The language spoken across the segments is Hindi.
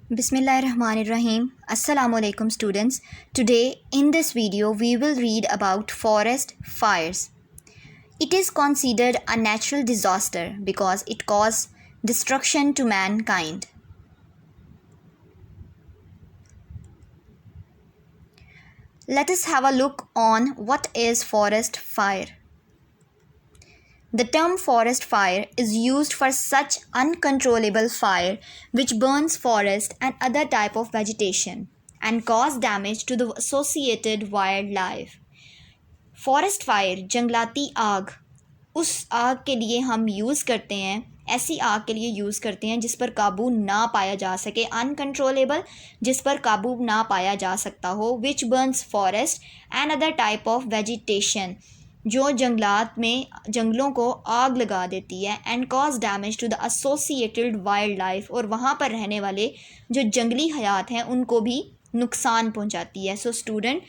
Bismillahirrahmanirrahim. Assalamu alaikum students. Today in this video we will read about forest fires. It is considered a natural disaster because it causes destruction to mankind. Let us have a look on what is forest fire. The term forest fire is used for such uncontrollable fire which burns forest and other type of vegetation and cause damage to the associated wildlife. Forest fire जंगलाती आग उस आग के लिए हम यूज़ करते हैं, ऐसी आग के लिए यूज़ करते हैं जिस पर काबू ना पाया जा सके, अनकंट्रोलेबल, जिस पर काबू ना पाया जा सकता हो, which burns forest and other type of vegetation, जो जंगलात में जंगलों को आग लगा देती है, and cause damage to the associated wildlife, और वहाँ पर रहने वाले जो जंगली हयात हैं उनको भी नुकसान पहुँचाती है. सो स्टूडेंट,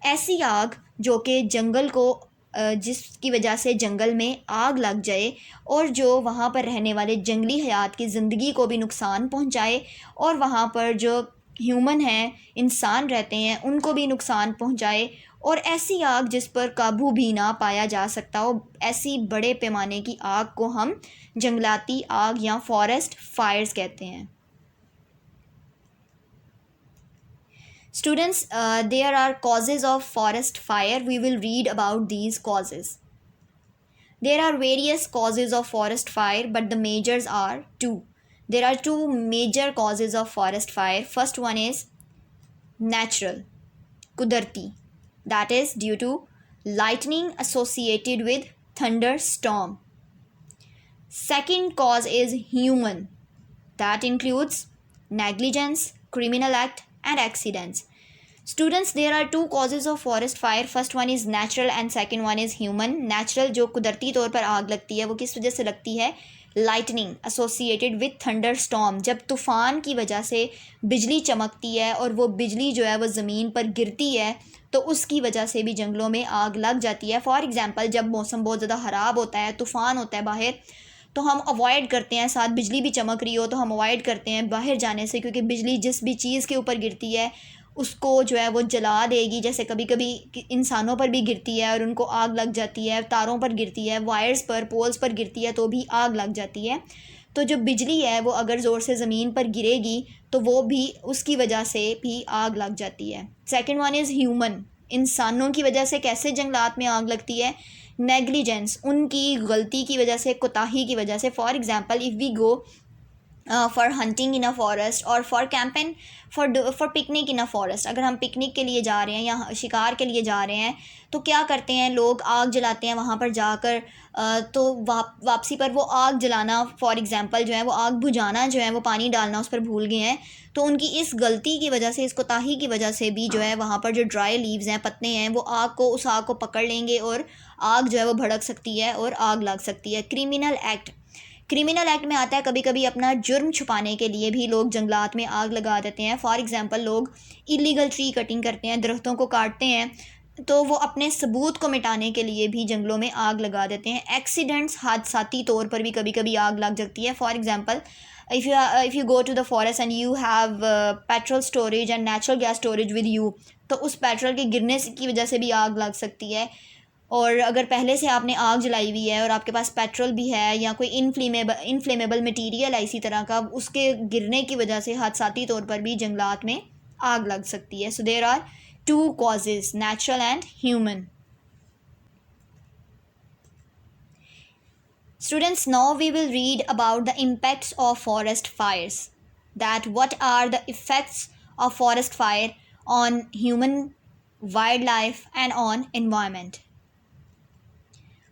ऐसी आग जो कि जंगल को जिसकी वजह से जंगल में आग लग जाए और जो वहाँ पर रहने वाले जंगली हयात की ज़िंदगी को भी नुकसान पहुँचाए और वहाँ पर जो ह्यूमन हैं, इंसान रहते हैं, उनको भी नुकसान पहुँचाए, और ऐसी आग जिस पर काबू भी ना पाया जा सकता हो, ऐसी बड़े पैमाने की आग को हम जंगलाती आग या फॉरेस्ट फायर्स कहते हैं. Students, there are causes of forest fire. We will read about these causes. There are various causes of forest fire, but the majors are two. There are two major causes of forest fire. First one is natural, kudarti, that is due to lightning associated with thunderstorm. Second cause is human, that includes negligence, criminal act and accidents. Students, there are two causes of forest fire. First one is natural and second one is human. Natural जो कुदरती तौर पर आग लगती है वो किस वजह से लगती है? Lightning associated with thunder storm, जब तूफ़ान की वजह से बिजली चमकती है और वो बिजली जो है वो ज़मीन पर गिरती है तो उसकी वजह से भी जंगलों में आग लग जाती है. फॉर एग्ज़ाम्पल, जब मौसम बहुत ज़्यादा ख़राब होता है, तूफ़ान होता है बाहर, तो हम अवॉइड करते हैं, साथ बिजली भी चमक रही हो तो हम अवॉइड करते हैं बाहर जाने से, क्योंकि बिजली जिस भी चीज़ के ऊपर गिरती है उसको जो है वो जला देगी. जैसे कभी कभी इंसानों पर भी गिरती है और उनको आग लग जाती है, तारों पर गिरती है, वायर्स पर, पोल्स पर गिरती है तो भी आग लग जाती है. तो जो बिजली है वो अगर ज़ोर से ज़मीन पर गिरेगी तो वो भी उसकी वजह से भी आग लग जाती है. सेकेंड वन इज़ ह्यूमन, इंसानों की वजह से कैसे जंगलात में आग लगती है? नेग्लिजेंस, उनकी गलती की वजह से, कोताही की वजह से. For example, if we go for hunting in a forest और for camping for picnic in a forest, अगर हम पिकनिक के लिए जा रहे हैं या शिकार के लिए जा रहे हैं तो क्या करते हैं लोग? आग जलाते हैं वहाँ पर जाकर. तो वापसी पर वो आग जलाना, फॉर एग्ज़ाम्पल जो है वो आग बुझाना, जो है वो पानी डालना उस पर भूल गए हैं, तो उनकी इस गलती की वजह से, इस कोताही की वजह से भी जो है वहाँ पर जो ड्राई लीव्स हैं, पत्ते हैं, वो उस आग को पकड़ लेंगे और आग जो है वो भड़क सकती है और आग लग सकती है. क्रिमिनल एक्ट में आता है कभी कभी अपना जुर्म छुपाने के लिए भी लोग जंगलात में आग लगा देते हैं. फॉर एग्ज़ाम्पल, लोग इलीगल ट्री कटिंग करते हैं, दरख्तों को काटते हैं, तो वो अपने सबूत को मिटाने के लिए भी जंगलों में आग लगा देते हैं. एक्सीडेंट्स, हादसाती तौर पर भी कभी कभी आग लग सकती है. For example, if you go to the forest and you have petrol storage and natural gas storage with you, तो उस पेट्रोल के गिरने की वजह से भी आग लग सकती है. और अगर पहले से आपने आग जलाई हुई है और आपके पास पेट्रोल भी है या कोई इनफ्लेमेबल मटेरियल है इसी तरह का, उसके गिरने की वजह से हादसाती तौर पर भी जंगलात में आग लग सकती है. So there are two causes, natural and human. Students, now we will read about the impacts of forest fires. That what are the effects of forest fire on human, wildlife and on environment.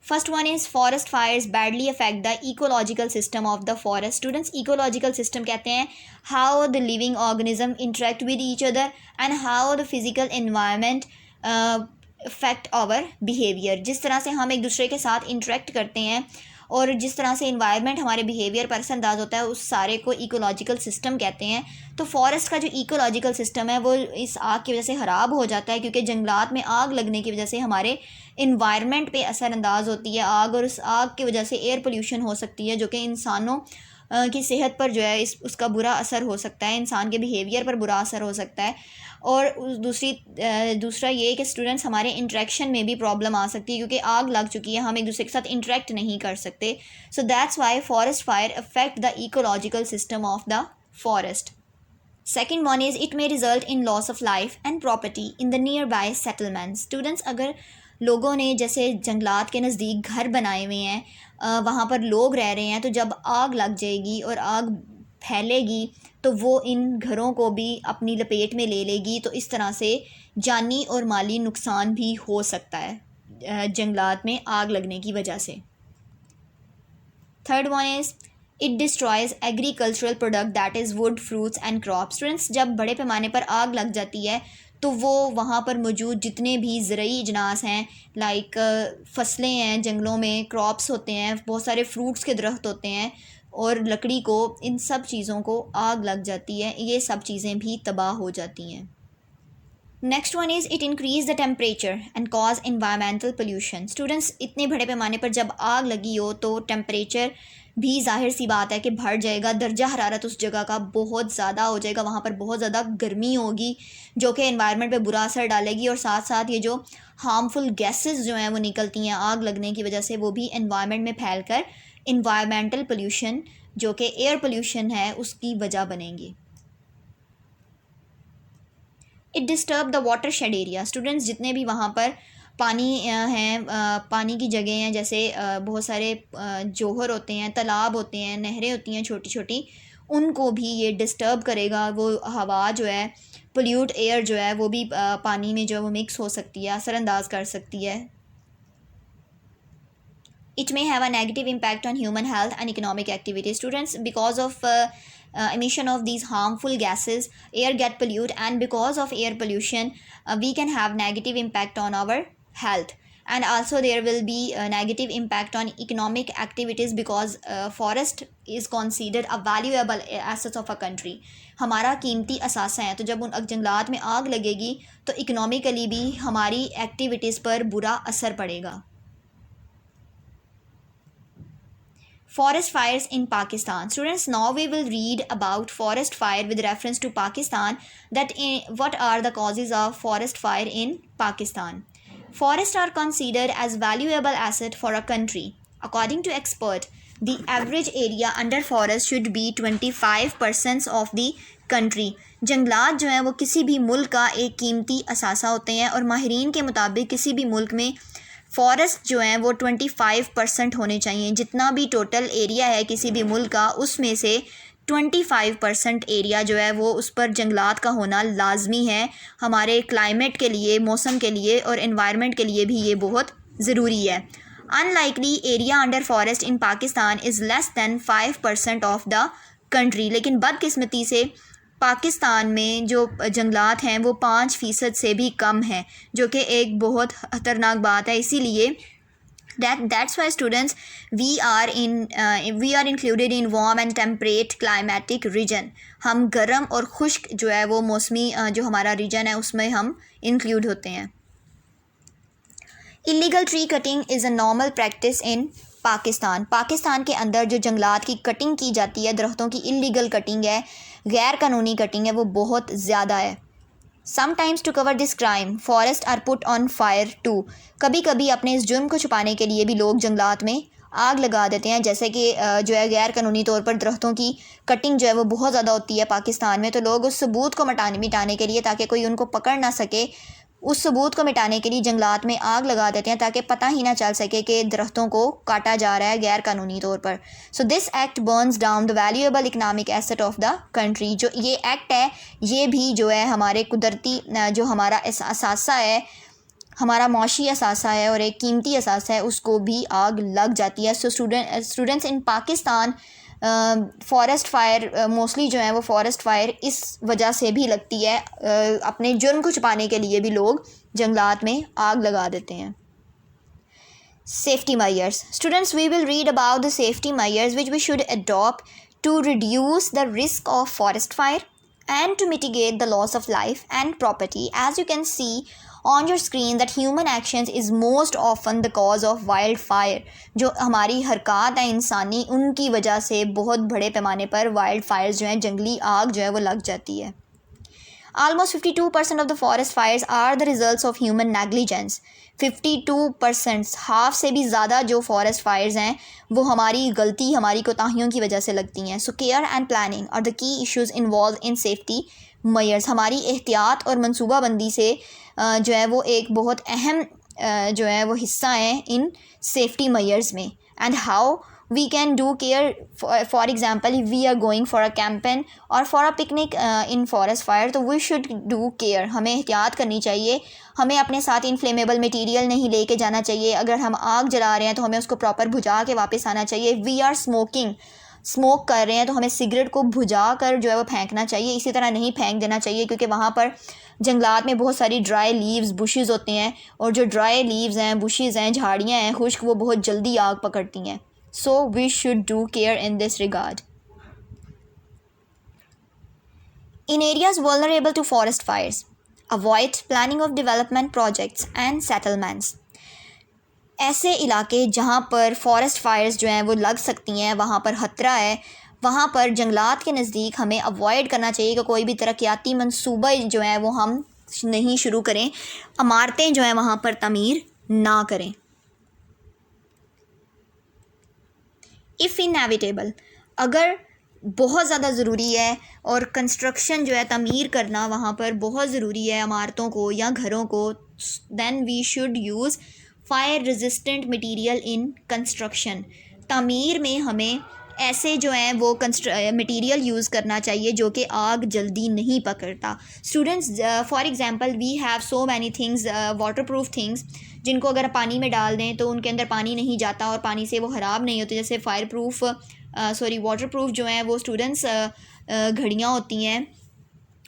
First one is forest fires badly affect the ecological system of the forest. Students, ecological system कहते हैं how the living organism interact with each other and how the physical environment affect our behavior. जिस तरह से हम एक दूसरे के साथ इंटरेक्ट करते हैं और जिस तरह से इन्वायरमेंट हमारे बिहेवियर पर असरअंदाज होता है, उस सारे को इकोलॉजिकल सिस्टम कहते हैं. तो फॉरेस्ट का जो इकोलॉजिकल सिस्टम है वो इस आग की वजह से ख़राब हो जाता है, क्योंकि जंगलात में आग लगने की वजह से हमारे इन्वायरमेंट पे असरअंदाज होती है आग, और उस आग की वजह से एयर पोल्यूशन हो सकती है जो कि इंसानों की सेहत पर जो है उसका बुरा असर हो सकता है, इंसान के बिहेवियर पर बुरा असर हो सकता है। और दूसरा ये कि स्टूडेंट्स हमारे इंटरेक्शन में भी प्रॉब्लम आ सकती है, क्योंकि आग लग चुकी है, हम एक दूसरे के साथ इंटरेक्ट नहीं कर सकते। So that's why forest fire affect the ecological system of the forest. Second one is it may result in loss of life and property in the nearby settlements. Students, अगर लोगों ने जैसे जंगलात के नज़दीक घर बनाए हुए हैं, वहाँ पर लोग रह रहे हैं, तो जब आग लग जाएगी और आग फैलेगी तो वो इन घरों को भी अपनी लपेट में ले लेगी, तो इस तरह से जानी और माली नुकसान भी हो सकता है जंगलात में आग लगने की वजह से। Third one is it destroys agricultural product that is wood, fruits and crops. Students, जब बड़े पैमाने पर आग लग जाती है तो वो वहाँ पर मौजूद जितने भी ज़रूरी अजनास हैं, लाइक फसलें हैं, जंगलों में क्रॉप्स होते हैं, बहुत सारे फ्रूट्स के दरख्त होते हैं और लकड़ी को, इन सब चीज़ों को आग लग जाती है, ये सब चीज़ें भी तबाह हो जाती हैं। Next one is it increase the temperature and cause environmental pollution. Students, इतने बड़े पैमाने पर जब आग लगी हो तो टेम्परेचर भी ज़ाहिर सी बात है कि बढ़ जाएगा, दर्जा हरारत उस जगह का बहुत ज़्यादा हो जाएगा, वहाँ पर बहुत ज़्यादा गर्मी होगी जो कि एनवायरनमेंट पे बुरा असर डालेगी। और साथ साथ ये जो हार्मफुल गैसेस जो हैं वो निकलती हैं आग लगने की वजह से, वो भी एनवायरनमेंट में फैल कर इन्वायरमेंटल पोल्यूशन जो कि एयर पोल्यूशन है उसकी वजह बनेंगी। It disturb the water shade area. Students, जितने भी वहाँ पर पानी हैं, पानी की जगह हैं, जैसे बहुत सारे जोहर होते हैं, तालाब होते हैं, नहरें होती हैं छोटी छोटी, उनको भी ये डिस्टर्ब करेगा। वो हवा जो है, पोल्यूट एयर जो है वो भी पानी में जो है वो मिक्स हो सकती है, असरअंदाज कर सकती है। It may have a negative impact on human health and economic activity. Students, because of emission of these harmful gases, air get polluted, and because of air pollution, we can have negative impact on our health. And also there will be a negative impact on economic activities because forest is considered a valuable asset of a country. हमारा कीमती असासा है, तो जब उन जंगलात में आग लगेगी तो इकोनॉमिकली भी हमारी एक्टिविटीज़ पर बुरा असर पड़ेगा। Forest fires in Pakistan. Students, now we will read about forest fire with reference to Pakistan, what are the causes of forest fire in Pakistan. Forests are considered as valuable asset for a country. According to expert, the average area under forest should be 25% of the country. जंगलात जो हैं वो किसी भी मुल्क का एक कीमती असासा होते हैं और माहिरीन के मुताबिक किसी भी मुल्क में फॉरेस्ट जो हैं वो 25% होने चाहिए। जितना भी टोटल एरिया है किसी भी मुल्क का, उसमें से 25% एरिया जो है वो उस पर जंगलात का होना लाजमी है। हमारे क्लाइमेट के लिए, मौसम के लिए और एनवायरनमेंट के लिए भी ये बहुत ज़रूरी है। Unlikely area under forest in Pakistan is less than 5% of the country. लेकिन बदकिस्मती से पाकिस्तान में जो जंगलात हैं वो 5% से भी कम हैं, जो कि एक बहुत ख़तरनाक बात है। इसीलिए that's why students we are included in warm and temperate climatic region. हम गर्म और खुश्क जो है वो मौसमी जो हमारा रीजन है उसमें हम इंक्लूड होते हैं। Illegal tree cutting is a normal practice in Pakistan. Pakistan के अंदर जो जंगलात की कटिंग की जाती है, दरख्तों की इलीगल कटिंग है, गैर कानूनी कटिंग है, वो बहुत ज़्यादा है। Sometimes to cover this crime forest are put on fire too. कभी कभी अपने इस जुर्म को छुपाने के लिए भी लोग जंगलात में आग लगा देते हैं। जैसे कि जो है गैर कानूनी तौर पर दरख्तों की कटिंग जो है वो बहुत ज़्यादा होती है पाकिस्तान में, तो लोग उस सबूत को मिटाने के लिए, ताकि कोई उनको पकड़ ना सके, उस सबूत को मिटाने के लिए जंगलात में आग लगा देते हैं ताकि पता ही ना चल सके कि दरख्तों को काटा जा रहा है गैर कानूनी तौर पर। So this act Burns down the valuable economic asset of the country. जो ये एक्ट है ये भी जो है हमारे कुदरती जो हमारा असासा है, हमारा मौशी असासा है और एक कीमती असासा है, उसको भी आग लग जाती है। So students in Pakistan forest fire mostly जो है वो फॉरेस्ट फायर इस वजह से भी लगती है, अपने जुर्म को छुपाने के लिए भी लोग जंगलात में आग लगा देते हैं। Safety measures. Students, we will read about the safety measures which we should adopt to reduce the risk of forest fire and to mitigate the loss of life and property. As you can see on your screen that human actions is most often the cause of wild fire. जो हमारी हरकत है इंसानी, उनकी वजह से बहुत बड़े पैमाने पर वाइल्ड फायर्स जो हैं, जंगली आग जो है वो लग जाती है। Almost 52% of the forest fires are the results of human negligence. 52%, half से भी ज़्यादा जो फॉरेस्ट फायर्स हैं वो हमारी गलती, हमारी कोताहियों की वजह से लगती हैं। So care and planning are the key issues involve in safety measures. हमारी एहतियात और मनसूबाबंदी से जो है वो एक बहुत अहम जो है वो हिस्सा है इन सेफ्टी मेजर्स में। And how we can do care, for example if we are going for a campaign or for a picnic in forest fire, तो we should do care। हमें एहतियात करनी चाहिए, हमें अपने साथ इनफ्लेमेबल मटेरियल नहीं लेके जाना चाहिए। अगर हम आग जला रहे हैं तो हमें उसको प्रॉपर बुझा के वापस आना चाहिए। वी आर स्मोक कर रहे हैं तो हमें सिगरेट को बुझा कर जो है वो फेंकना चाहिए, इसी तरह नहीं फेंक देना चाहिए, क्योंकि वहाँ पर जंगलात में बहुत सारी ड्राई लीव्स बुशेज़ होते हैं, और जो ड्राई लीव्स हैं, बुशेज़ हैं, झाड़ियाँ हैं खुश्क, वो बहुत जल्दी आग पकड़ती हैं। So we should do care in this regard. In areas vulnerable to forest fires, avoid planning of development projects and settlements. ऐसे इलाके जहाँ पर फॉरेस्ट फायर्स जो हैं वो लग सकती हैं, वहाँ पर ख़तरा है, वहाँ पर जंगलात के नज़दीक हमें अवॉइड करना चाहिए कि कोई भी तरक्याती मंसूबा जो है वो हम नहीं शुरू करें, इमारतें जो हैं वहाँ पर तमीर ना करें। इफ़ इनएविटेबल, अगर बहुत ज़्यादा ज़रूरी है और कंस्ट्रक्शन जो है तमीर करना वहाँ पर बहुत ज़रूरी है इमारतों को या घरों को, then we should use fire resistant material in construction. तमीर में हमें ऐसे जो हैं वो मटेरियल यूज़ करना चाहिए जो कि आग जल्दी नहीं पकड़ता। Students, for example we have so many things, waterproof things, जिनको अगर पानी में डाल दें तो उनके अंदर पानी नहीं जाता और पानी से वो ख़राब नहीं होते। जैसे वाटर प्रूफ जो हैं वो स्टूडेंट्स घड़ियाँ होती हैं,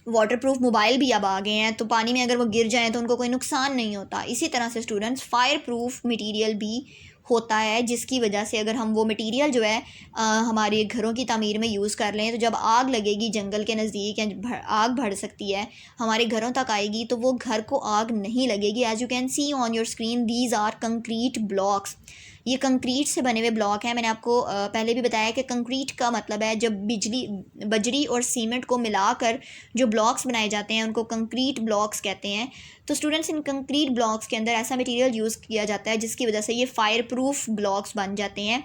वाटर प्रूफ मोबाइल भी अब आ गए हैं, तो पानी में अगर वो गिर जाएँ तो उनको कोई नुकसान नहीं होता। इसी तरह से स्टूडेंट्स फायर प्रूफ मटीरियल भी होता है, जिसकी वजह से अगर हम वो मटेरियल जो है हमारे घरों की तामीर में यूज़ कर लें तो जब आग लगेगी जंगल के नज़दीक या आग बढ़ सकती है हमारे घरों तक आएगी तो वो घर को आग नहीं लगेगी। As you can see on your screen, these are concrete blocks. ये कंक्रीट से बने हुए ब्लॉक हैं। मैंने आपको पहले भी बताया कि कंक्रीट का मतलब है जब बजरी और सीमेंट को मिलाकर जो ब्लॉक्स बनाए जाते हैं उनको कंक्रीट ब्लॉक्स कहते हैं। तो स्टूडेंट्स, इन कंक्रीट ब्लॉक्स के अंदर ऐसा मटेरियल यूज़ किया जाता है जिसकी वजह से ये फायर प्रूफ ब्लॉक्स बन जाते हैं।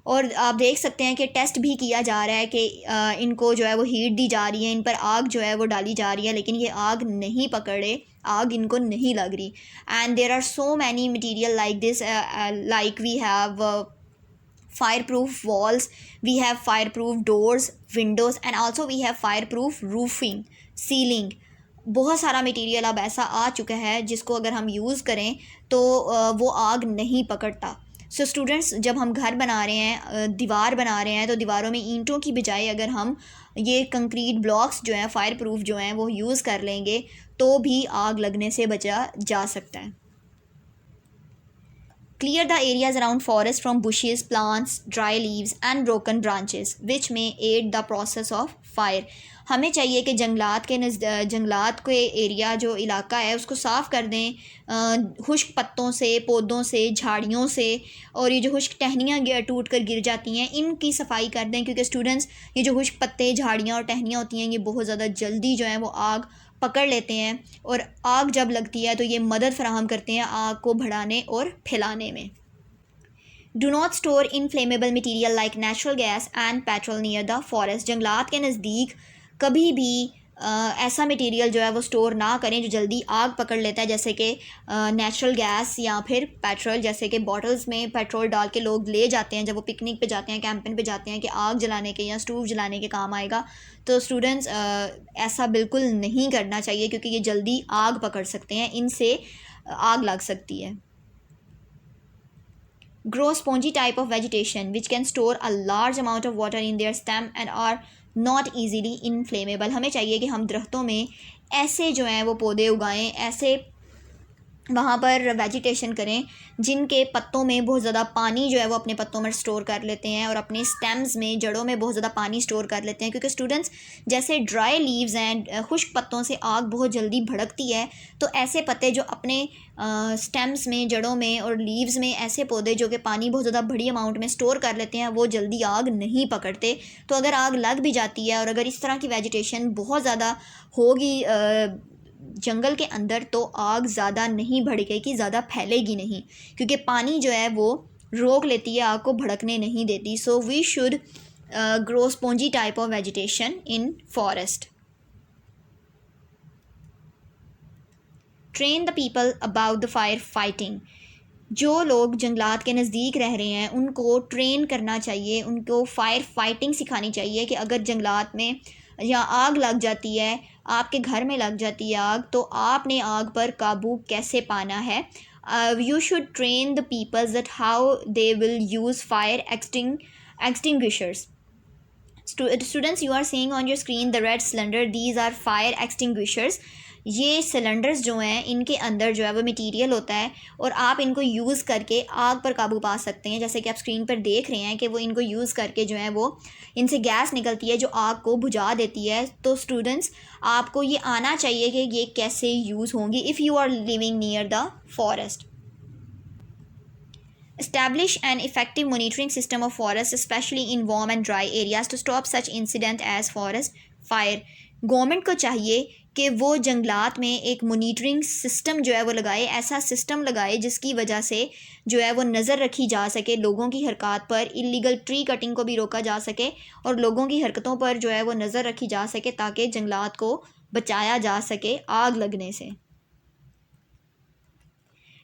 और आप देख सकते हैं कि टेस्ट भी किया जा रहा है कि इनको जो है वो हीट दी जा रही है, इन पर आग जो है वो डाली जा रही है, लेकिन ये आग नहीं पकड़े, आग इनको नहीं लग रही। And there are so many material like this, like we have fireproof walls, we have fireproof doors, windows, and also we have fireproof roofing, ceiling। बहुत सारा मटेरियल अब ऐसा आ चुका है जिसको अगर हम यूज़ करें तो वो आग नहीं पकड़ता। सो स्टूडेंट्स, जब हम घर बना रहे हैं, दीवार बना रहे हैं, तो दीवारों में ईंटों की बजाय अगर हम ये कंक्रीट ब्लॉक्स जो हैं फायर प्रूफ जो हैं वो यूज़ कर लेंगे तो भी आग लगने से बचा जा सकता है। Clear the areas around forest from bushes, plants, dry leaves and broken branches which may aid the process of fire। हमें चाहिए कि जंगलात के एरिया जो इलाका है उसको साफ़ कर दें खुश्क पत्तों से, पौधों से, झाड़ियों से, और ये जो खुश्क टहनियाँ टूट कर गिर जाती हैं इनकी सफाई कर दें, क्योंकि स्टूडेंट्स ये जो खुश्क पत्ते, झाड़ियाँ और टहनियाँ होती हैं ये बहुत ज़्यादा जल्दी जो हैं वो आग पकड़ लेते हैं, और आग जब लगती है तो ये मदद फराहम करते हैं आग को बढ़ाने और फैलाने में। Do not store inflammable material like natural gas and petrol near the forest. जंगलात के नज़दीक कभी भी ऐसा मटेरियल जो है वो स्टोर ना करें जो जल्दी आग पकड़ लेता है, जैसे कि नेचुरल गैस या फिर पेट्रोल। जैसे कि बॉटल्स में पेट्रोल डाल के लोग ले जाते हैं जब वो पिकनिक पे जाते हैं, कैंपिंग पे जाते हैं कि आग जलाने के या स्टोव जलाने के काम आएगा। तो स्टूडेंट्स, ऐसा बिल्कुल नहीं करना चाहिए क्योंकि ये जल्दी आग पकड़ सकते हैं, इनसे आग लग सकती है। Grow spongy type of vegetation which can store a large amount of water in their stem and are not easily inflammable। हमें चाहिए कि हम दरख्तों में ऐसे जो हैं वो पौधे उगाएं, ऐसे वहाँ पर वेजिटेशन करें जिनके पत्तों में बहुत ज़्यादा पानी जो है वो अपने पत्तों में स्टोर कर लेते हैं और अपने स्टेम्स में, जड़ों में बहुत ज़्यादा पानी स्टोर कर लेते हैं। क्योंकि स्टूडेंट्स, जैसे ड्राई लीव्स हैं, खुश्क पत्तों से आग बहुत जल्दी भड़कती है, तो ऐसे पत्ते जो अपने स्टेम्स में, जड़ों में और लीव्स में, ऐसे पौधे जो कि पानी बहुत ज़्यादा बड़ी अमाउंट में स्टोर कर लेते हैं, वो जल्दी आग नहीं पकड़ते। तो अगर आग लग भी जाती है और अगर इस तरह की वेजिटेशन बहुत ज़्यादा होगी जंगल के अंदर, तो आग ज़्यादा नहीं भड़केगी, ज़्यादा फैलेगी नहीं, क्योंकि पानी जो है वो रोक लेती है, आग को भड़कने नहीं देती। So we should grow spongy type of vegetation in forest. Train the people about the fire fighting. जो लोग जंगलात के नज़दीक रह रहे हैं उनको ट्रेन करना चाहिए, उनको फायर फाइटिंग सिखानी चाहिए कि अगर जंगलात में या आग लग जाती है, आपके घर में लग जाती है आग, तो आपने आग पर काबू कैसे पाना है। You should train the peoples that how they will use fire extinguishers. Students, you are seeing on your screen the red cylinder. These are fire extinguishers. ये सिलेंडर्स जो हैं इनके अंदर जो है वो मटेरियल होता है और आप इनको यूज़ करके आग पर काबू पा सकते हैं। जैसे कि आप स्क्रीन पर देख रहे हैं कि वो इनको यूज़ करके जो है वो इनसे गैस निकलती है जो आग को बुझा देती है। तो स्टूडेंट्स, आपको ये आना चाहिए कि ये कैसे यूज़ होंगी if you are living near the forest. Establish an effective monitoring system of forests, especially in warm and dry areas, to stop such incident as forest fire. Government को चाहिए कि वो जंगलात में एक मॉनिटरिंग सिस्टम जो है वो लगाए, ऐसा सिस्टम लगाए जिसकी वजह से जो है वो नज़र रखी जा सके लोगों की हरकत पर, इलीगल ट्री कटिंग को भी रोका जा सके और लोगों की हरकतों पर जो है वो नज़र रखी जा सके, ताकि जंगलात को बचाया जा सके आग लगने से।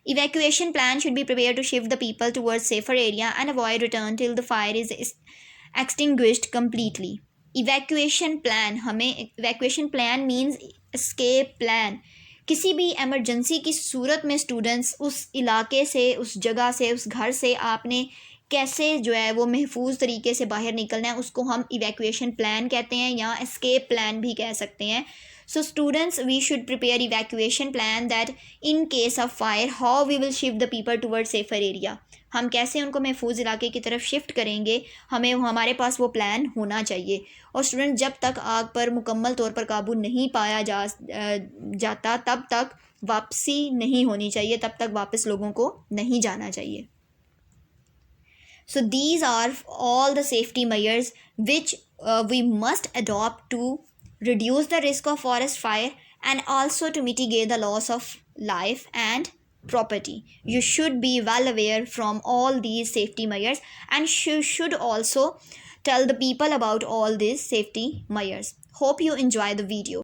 Evacuation plan should be prepared to shift the people towards safer area and avoid return till the fire is extinguished completely. Evacuation plan, हमें evacuation plan means escape plan. किसी भी एमरजेंसी की सूरत में स्टूडेंट्स उस इलाके से, उस जगह से, उस घर से आपने कैसे जो है वो महफूज तरीके से बाहर निकलना है, उसको हम इवैक्यूएशन प्लान कहते हैं या एस्केप प्लान भी कह सकते हैं। So students, we should prepare evacuation plan that in case of fire, how we will shift the people towards safer area. हम कैसे उनको महफूज इलाके की तरफ शिफ्ट करेंगे, हमें हमारे पास वो प्लान होना चाहिए। और स्टूडेंट, जब तक आग पर मुकम्मल तौर पर काबू नहीं पाया जाता तब तक वापसी नहीं होनी चाहिए, तब तक वापस लोगों को नहीं जाना चाहिए। So these are all the safety measures which we must adopt to reduce the risk of forest fire and also to mitigate the loss of life and property. You should be well aware from all these safety measures and you should also tell the people about all these safety measures. Hope you enjoy the video.